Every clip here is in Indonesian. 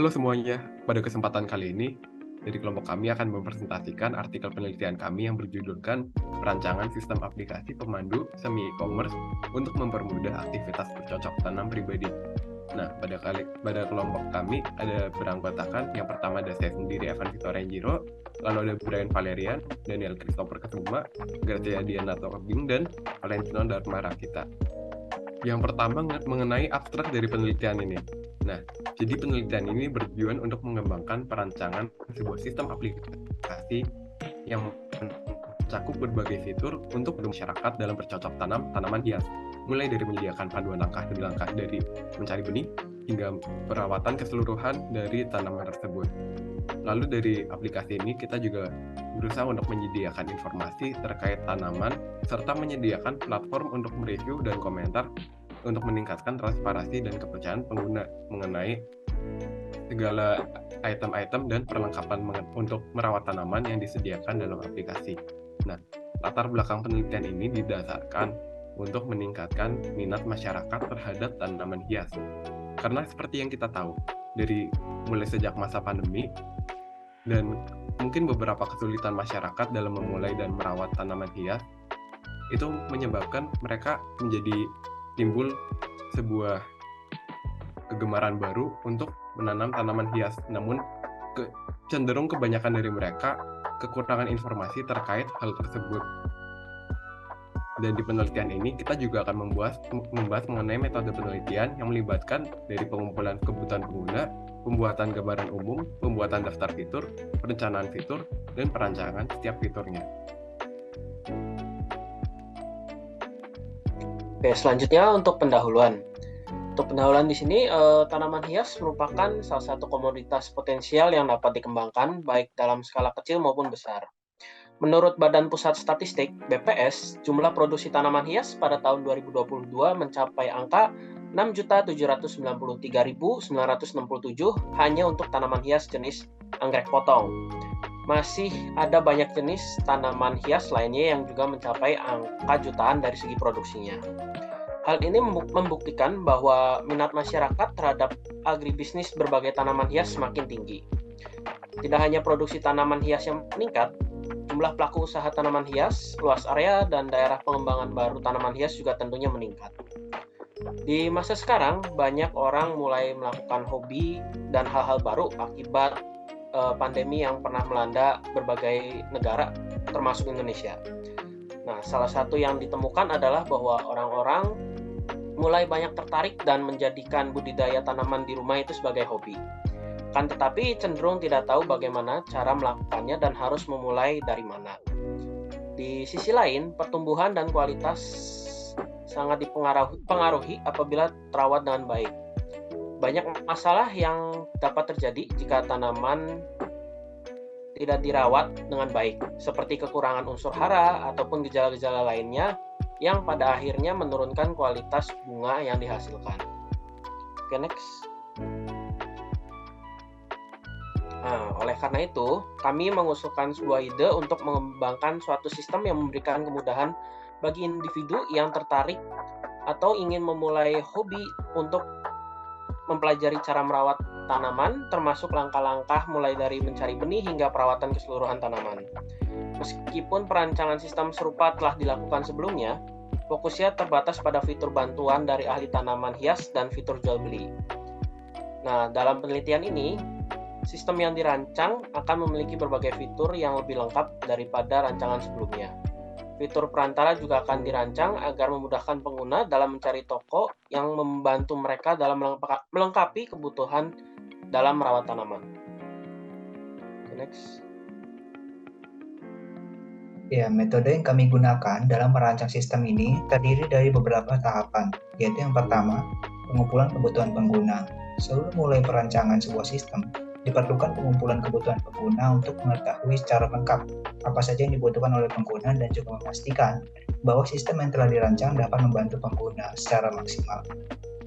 Halo semuanya, pada kesempatan kali ini, dari kelompok kami akan mempresentasikan artikel penelitian kami yang berjudulkan Perancangan Sistem Aplikasi Pemandu Semi E-commerce untuk mempermudah aktivitas bercocok tanam pribadi. Nah, pada kelompok kami ada beranggotakan, yang pertama ada saya sendiri, Evan Victor Renjiro, lalu ada Brian Valerian, Daniel Christopher Kesuma, Gracia Diana Tobing, dan Valentino Dharma Rakita. Yang pertama mengenai abstrak dari penelitian ini. Nah, jadi penelitian ini bertujuan untuk mengembangkan perancangan sebuah sistem aplikasi yang mencakup berbagai fitur untuk masyarakat dalam bercocok tanam tanaman hias, mulai dari menyediakan panduan langkah demi langkah dari mencari benih hingga perawatan keseluruhan dari tanaman tersebut. Lalu dari aplikasi ini kita juga berusaha untuk menyediakan informasi terkait tanaman serta menyediakan platform untuk mereview dan komentar untuk meningkatkan transparansi dan kepercayaan pengguna mengenai segala item-item dan perlengkapan untuk merawat tanaman yang disediakan dalam aplikasi. Nah, latar belakang penelitian ini didasarkan untuk meningkatkan minat masyarakat terhadap tanaman hias. Karena seperti yang kita tahu, dari mulai sejak masa pandemi, dan mungkin beberapa kesulitan masyarakat dalam memulai dan merawat tanaman hias, itu menyebabkan mereka menjadi timbul sebuah kegemaran baru untuk menanam tanaman hias. Namun cenderung kebanyakan dari mereka kekurangan informasi terkait hal tersebut. Dan di penelitian ini kita juga akan membahas mengenai metode penelitian yang melibatkan dari pengumpulan kebutuhan pengguna, pembuatan gambaran umum, pembuatan daftar fitur, perencanaan fitur, dan perancangan setiap fiturnya. Oke, selanjutnya untuk pendahuluan. Untuk pendahuluan di sini, tanaman hias merupakan salah satu komoditas potensial yang dapat dikembangkan baik dalam skala kecil maupun besar. Menurut Badan Pusat Statistik (BPS), jumlah produksi tanaman hias pada tahun 2022 mencapai angka 6.793.967 hanya untuk tanaman hias jenis anggrek potong. Masih ada banyak jenis tanaman hias lainnya yang juga mencapai angka jutaan dari segi produksinya. Hal ini membuktikan bahwa minat masyarakat terhadap agribisnis berbagai tanaman hias semakin tinggi. Tidak hanya produksi tanaman hias yang meningkat, jumlah pelaku usaha tanaman hias, luas area, dan daerah pengembangan baru tanaman hias juga tentunya meningkat. Di masa sekarang, banyak orang mulai melakukan hobi dan hal-hal baru akibat pandemi yang pernah melanda berbagai negara, termasuk Indonesia. Nah, salah satu yang ditemukan adalah bahwa orang-orang mulai banyak tertarik dan menjadikan budidaya tanaman di rumah itu sebagai hobi. Kan tetapi cenderung tidak tahu bagaimana cara melakukannya dan harus memulai dari mana. Di sisi lain, pertumbuhan dan kualitas sangat dipengaruhi apabila terawat dengan baik. Banyak masalah yang dapat terjadi jika tanaman tidak dirawat dengan baik, seperti kekurangan unsur hara ataupun gejala-gejala lainnya yang pada akhirnya menurunkan kualitas bunga yang dihasilkan. Oke, next. Nah, oleh karena itu, kami mengusulkan sebuah ide untuk mengembangkan suatu sistem yang memberikan kemudahan bagi individu yang tertarik atau ingin memulai hobi untuk mempelajari cara merawat tanaman, termasuk langkah-langkah mulai dari mencari benih hingga perawatan keseluruhan tanaman. Meskipun perancangan sistem serupa telah dilakukan sebelumnya, fokusnya terbatas pada fitur bantuan dari ahli tanaman hias dan fitur jual beli. Nah, dalam penelitian ini, sistem yang dirancang akan memiliki berbagai fitur yang lebih lengkap daripada rancangan sebelumnya. Fitur perantara juga akan dirancang agar memudahkan pengguna dalam mencari toko yang membantu mereka dalam melengkapi kebutuhan dalam merawat tanaman. Next. Ya, metode yang kami gunakan dalam merancang sistem ini terdiri dari beberapa tahapan, yaitu yang pertama, pengumpulan kebutuhan pengguna. Sebelum mulai perancangan sebuah sistem, diperlukan pengumpulan kebutuhan pengguna untuk mengetahui secara lengkap apa saja yang dibutuhkan oleh pengguna dan juga memastikan bahwa sistem yang telah dirancang dapat membantu pengguna secara maksimal.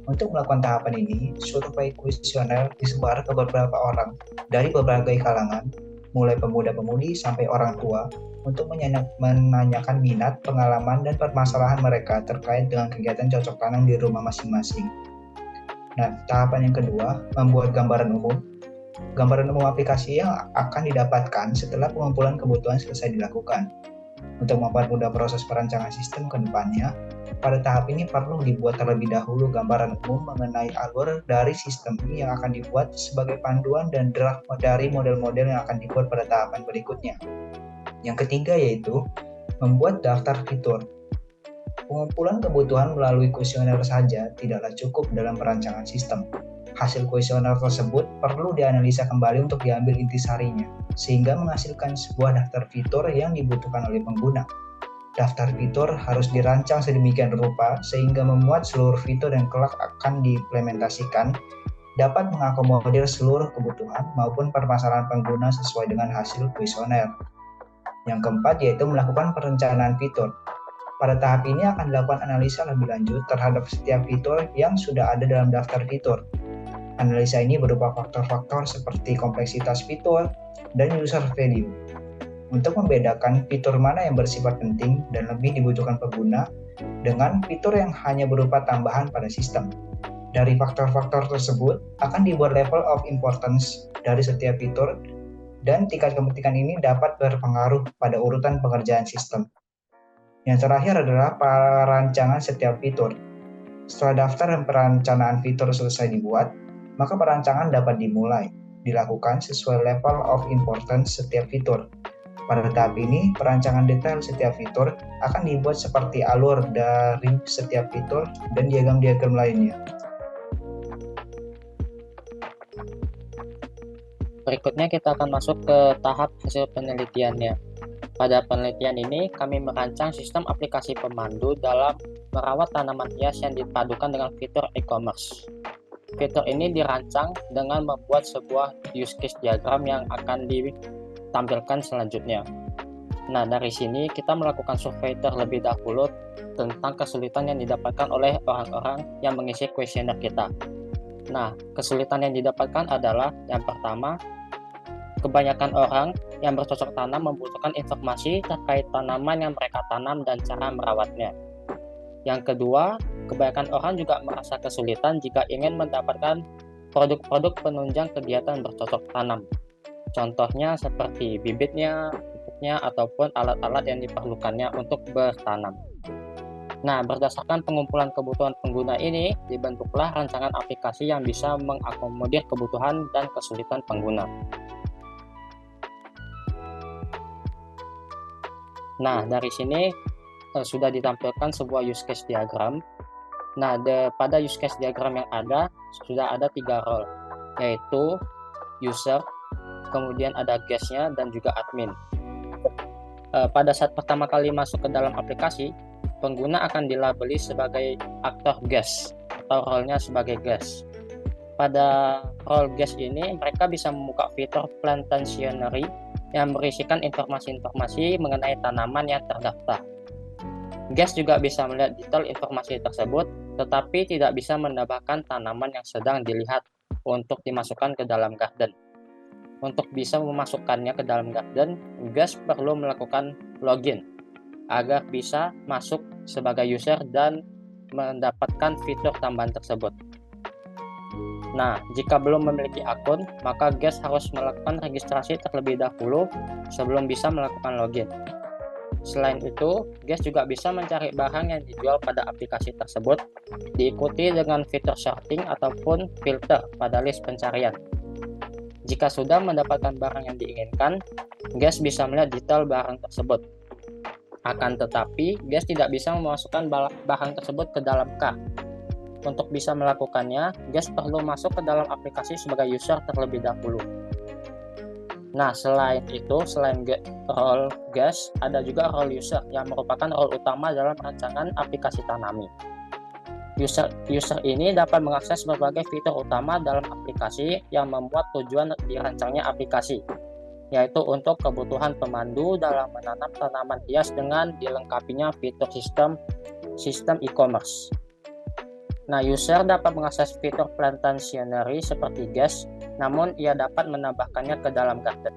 Untuk melakukan tahapan ini, survei kuesioner disebar ke beberapa orang dari berbagai kalangan, mulai pemuda-pemudi sampai orang tua, untuk menanyakan minat, pengalaman, dan permasalahan mereka terkait dengan kegiatan cocok tanam di rumah masing-masing. Nah, tahapan yang kedua, membuat gambaran umum. Gambaran umum aplikasi yang akan didapatkan setelah pengumpulan kebutuhan selesai dilakukan. Untuk mempermudah proses perancangan sistem ke depannya, pada tahap ini perlu dibuat terlebih dahulu gambaran umum mengenai alur dari sistem yang akan dibuat sebagai panduan dan draft dari model-model yang akan dibuat pada tahapan berikutnya. Yang ketiga yaitu membuat daftar fitur. Pengumpulan kebutuhan melalui kuesioner saja tidaklah cukup dalam perancangan sistem. Hasil kuesioner tersebut perlu dianalisa kembali untuk diambil intisarinya, sehingga menghasilkan sebuah daftar fitur yang dibutuhkan oleh pengguna. Daftar fitur harus dirancang sedemikian rupa sehingga memuat seluruh fitur yang kelak akan diimplementasikan, dapat mengakomodir seluruh kebutuhan maupun permasalahan pengguna sesuai dengan hasil kuesioner. Yang keempat yaitu melakukan perencanaan fitur. Pada tahap ini akan dilakukan analisa lebih lanjut terhadap setiap fitur yang sudah ada dalam daftar fitur. Analisa ini berupa faktor-faktor seperti kompleksitas fitur dan user value. Untuk membedakan fitur mana yang bersifat penting dan lebih dibutuhkan pengguna dengan fitur yang hanya berupa tambahan pada sistem. Dari faktor-faktor tersebut akan dibuat level of importance dari setiap fitur dan tingkat kepentingan ini dapat berpengaruh pada urutan pengerjaan sistem. Yang terakhir adalah perancangan setiap fitur. Setelah daftar dan perencanaan fitur selesai dibuat, maka perancangan dapat dilakukan sesuai level of importance setiap fitur. Pada tahap ini, perancangan detail setiap fitur akan dibuat seperti alur dari setiap fitur dan diagram-diagram lainnya. Berikutnya kita akan masuk ke tahap hasil penelitiannya. Pada penelitian ini, kami merancang sistem aplikasi pemandu dalam merawat tanaman hias yang dipadukan dengan fitur e-commerce. Fitur ini dirancang dengan membuat sebuah use case diagram yang akan ditampilkan selanjutnya. Nah, dari sini kita melakukan survei terlebih dahulu tentang kesulitan yang didapatkan oleh orang-orang yang mengisi kuesioner kita. Nah, kesulitan yang didapatkan adalah yang pertama, kebanyakan orang yang bercocok tanam membutuhkan informasi terkait tanaman yang mereka tanam dan cara merawatnya. Yang kedua, kebanyakan orang juga merasa kesulitan jika ingin mendapatkan produk-produk penunjang kegiatan bercocok tanam. Contohnya seperti bibitnya, pupuknya, ataupun alat-alat yang diperlukannya untuk bertanam. Nah, berdasarkan pengumpulan kebutuhan pengguna ini, dibentuklah rancangan aplikasi yang bisa mengakomodir kebutuhan dan kesulitan pengguna. Nah, dari sini sudah ditampilkan sebuah use case diagram. Nah, pada use case diagram yang ada, sudah ada 3 role, yaitu user, kemudian ada guest-nya, dan juga admin. Pada saat pertama kali masuk ke dalam aplikasi, pengguna akan dilabeli sebagai aktor guest, atau role-nya sebagai guest. Pada role guest ini, mereka bisa membuka fitur plantationary yang berisikan informasi-informasi mengenai tanaman yang terdaftar. Guest juga bisa melihat detail informasi tersebut, tetapi tidak bisa menambahkan tanaman yang sedang dilihat untuk dimasukkan ke dalam garden. Untuk bisa memasukkannya ke dalam garden, guest perlu melakukan login agar bisa masuk sebagai user dan mendapatkan fitur tambahan tersebut. Nah, jika belum memiliki akun, maka guest harus melakukan registrasi terlebih dahulu sebelum bisa melakukan login. Selain itu, guest juga bisa mencari barang yang dijual pada aplikasi tersebut, diikuti dengan fitur sorting ataupun filter pada list pencarian. Jika sudah mendapatkan barang yang diinginkan, guest bisa melihat detail barang tersebut. Akan tetapi, guest tidak bisa memasukkan barang tersebut ke dalam cart. Untuk bisa melakukannya, guest perlu masuk ke dalam aplikasi sebagai user terlebih dahulu. Nah, selain itu, selain role guest, ada juga role user yang merupakan role utama dalam rancangan aplikasi Tanami. User ini dapat mengakses berbagai fitur utama dalam aplikasi yang membuat tujuan dirancangnya aplikasi, yaitu untuk kebutuhan pemandu dalam menanam tanaman hias dengan dilengkapinya fitur sistem e-commerce. Nah, user dapat mengakses fitur plantationary seperti guest, namun ia dapat menambahkannya ke dalam garden.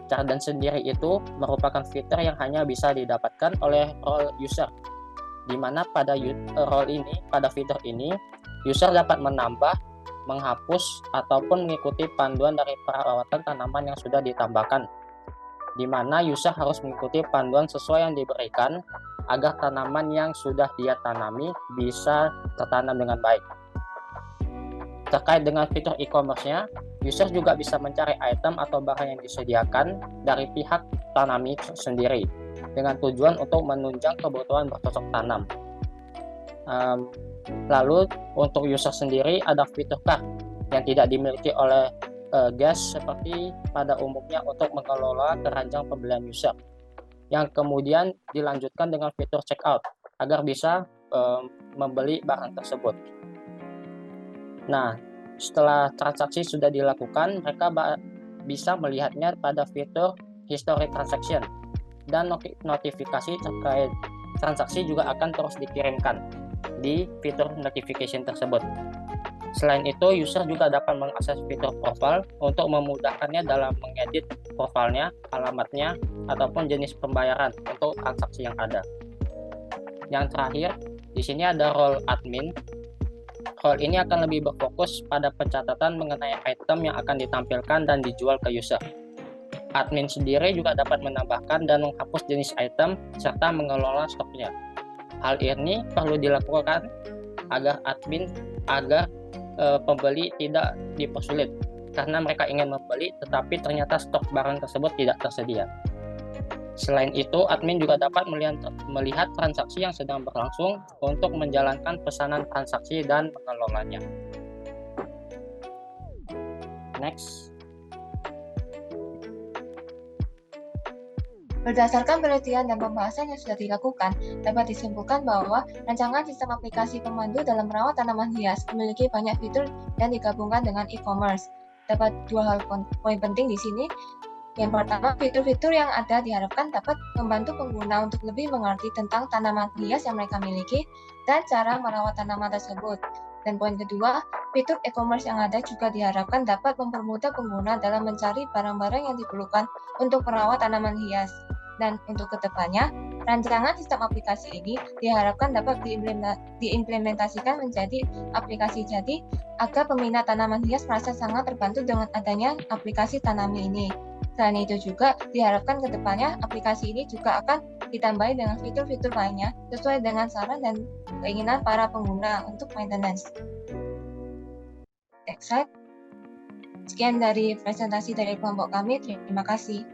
Garden sendiri itu merupakan fitur yang hanya bisa didapatkan oleh role user, di mana pada fitur ini, user dapat menambah menghapus ataupun mengikuti panduan dari perawatan tanaman yang sudah ditambahkan, di mana user harus mengikuti panduan sesuai yang diberikan agar tanaman yang sudah dia tanami bisa tertanam dengan baik. Terkait dengan fitur e-commerce-nya, user juga bisa mencari item atau barang yang disediakan dari pihak tanami sendiri dengan tujuan untuk menunjang kebutuhan bercocok tanam. Lalu untuk user sendiri ada fitur cart yang tidak dimiliki oleh guest seperti pada umumnya untuk mengelola keranjang pembelian user, yang kemudian dilanjutkan dengan fitur checkout agar bisa membeli barang tersebut. Nah, setelah transaksi sudah dilakukan, mereka bisa melihatnya pada fitur history transaction, dan notifikasi terkait transaksi juga akan terus dikirimkan di fitur notification tersebut. Selain itu, user juga dapat mengakses fitur profile untuk memudahkannya dalam mengedit profilnya, alamatnya, ataupun jenis pembayaran untuk transaksi yang ada. Yang terakhir, di sini ada role admin. Role ini akan lebih berfokus pada pencatatan mengenai item yang akan ditampilkan dan dijual ke user. Admin sendiri juga dapat menambahkan dan menghapus jenis item serta mengelola stoknya. Hal ini perlu dilakukan agar pembeli tidak dipersulit karena mereka ingin membeli tetapi ternyata stok barang tersebut tidak tersedia. Selain itu, admin juga dapat melihat transaksi yang sedang berlangsung untuk menjalankan pesanan transaksi dan mengelolanya. Next. Berdasarkan penelitian dan pembahasan yang sudah dilakukan, dapat disimpulkan bahwa rancangan sistem aplikasi pemandu dalam merawat tanaman hias memiliki banyak fitur dan digabungkan dengan e-commerce. Dapat dua hal poin penting di sini. Yang pertama, fitur-fitur yang ada diharapkan dapat membantu pengguna untuk lebih mengerti tentang tanaman hias yang mereka miliki dan cara merawat tanaman tersebut. Dan poin kedua, fitur e-commerce yang ada juga diharapkan dapat mempermudah pengguna dalam mencari barang-barang yang diperlukan untuk merawat tanaman hias. Dan untuk kedepannya, rancangan sistem aplikasi ini diharapkan dapat diimplementasikan menjadi aplikasi jadi agar peminat tanaman hias merasa sangat terbantu dengan adanya aplikasi Tanami ini. Selain itu juga diharapkan kedepannya aplikasi ini juga akan ditambahi dengan fitur-fitur lainnya sesuai dengan saran dan keinginan para pengguna untuk maintenance. Next slide. Sekian dari presentasi dari kelompok kami. Terima kasih.